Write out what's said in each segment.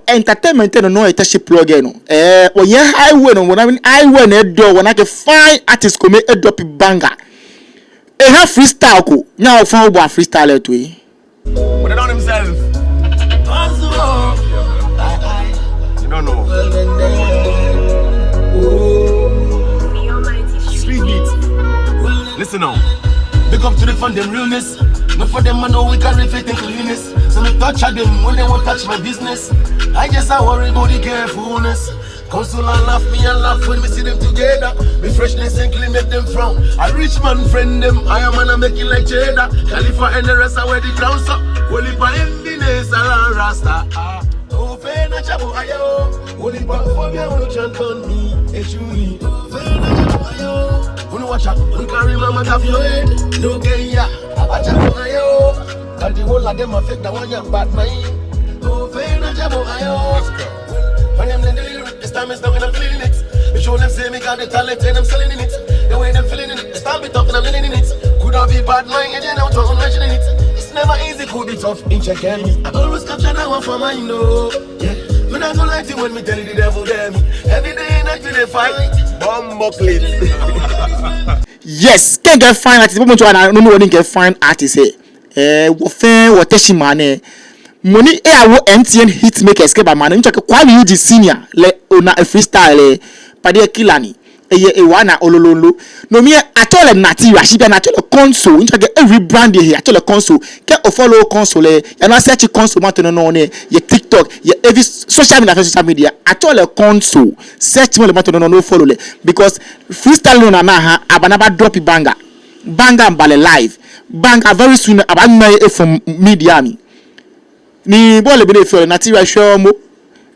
entertainment no e tashi plug no o ye highway no wona highway na do wona ke fine artist come e drop banger e ha freestyle ko nya o fa o freestyle to yi but they don't himself you don't know speed beat listen now big up to the fun them realness. Not for them, I know we can reflect in cleanness. So me touch at them when they won't touch my business. I just I worry about the carefulness. Kon Soul and laugh when we see them together. Me freshness and clean make them frown. A rich man friend them, I am man make it like cheddar. California and the rest are where the crowns up. Holy pa enviness around Rasta. Oh, fair na chabo ayo. Holy pa phobia no chant on me. Echuni. Fair na chabo ayo. When watch out, when carry mama off your head. No gay ya. Achapo ayo, and the whole of them affect the one young bad mind. Oh, fair na jabo ayo. When them in the lyric, this time is now when I'm feeling it. Me show them say me got the talent and I'm selling in it. The way them feeling it, this time be tough and I'm living in it. Could not be bad mind and then I'm talking mentioning it. It's never easy, could be tough in check me. I always capture that one for mine, no. Yeah, when I don't like it when me tell you the devil damn me. Every day and night we they fight. Bomb bucklet. Yes, can't get fine artist. But no one get fine artist. Wo fan wo teshi mane. Money wo MTN hit make escape by man. Nchake kwa ni uji senior le ona freestyle pade kilani. E wana olololo. No me atole nati rashiba na atole Kon Soul. Nchake every brand here atole Kon Soul. Ke o follow Kon Soul ya na search Kon Soul mato no ne ye TikTok ye every social media atole Kon Soul. Search mo le mato no follow le because freestyle no na ha abanaba drop banger mbale live banger very soon abanna from media mi ni bole be fe na ti wa hwe mo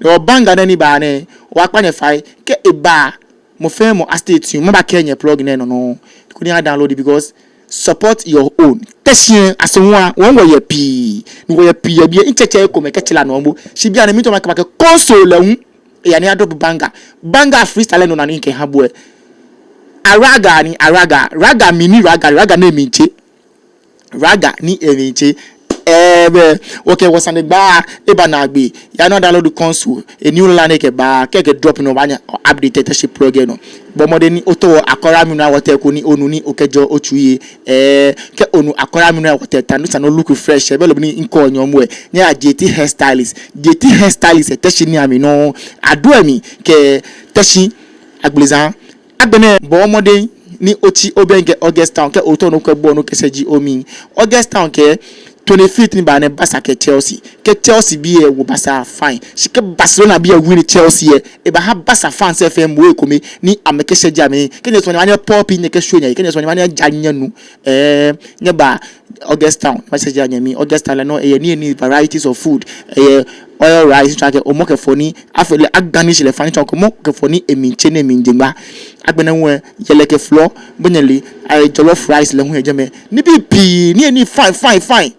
o banger na ni ba ne wa kpanye fai ke eba mo fe mo state mo ba Kenya plug ne no kuni download it because support your own teshin asonwa won wo ye pi ni wo ye pi ya bi incheche ko me ketela no mo shi bia na mi to make Kon Soul hu ya ni drop banger freestyle no na ni nke ha bo raga mini raga na eminche raga ni eminche okay was on the bar eba na agbe ya no download Kon Soul a new line ke ba ke drop no banya update ship program no bo mo de ni oto akora mi na water ko ni onu ni okejo otuye ke onu akora mi na water tanu sa no look fresh e be lo ni nko onyomo e nya JT hairstylist teshi ni ami no ado ami ke teshi agbelezan agbene bo mo de ni oti obenge August town ke oto no kwebo no keseji omi August town ke 25th ni ba ne basa ke Chelsea bi e wo basa fine shi ke Barcelona bi e win Chelsea e ba ha basa fans FM wo ekomi ni ameke seji ame ke ne so ni mane pop ni ke show nya ke ne so ni mane janya nu nya ba August town ba seji anya mi August town no e ni varieties of food oil rice track omoke foni afele aganish le fani chako omoke foni eminche ne minjengba agbena won yeleke floor bonyele jollof rice le hu ejeme ni bi ni fine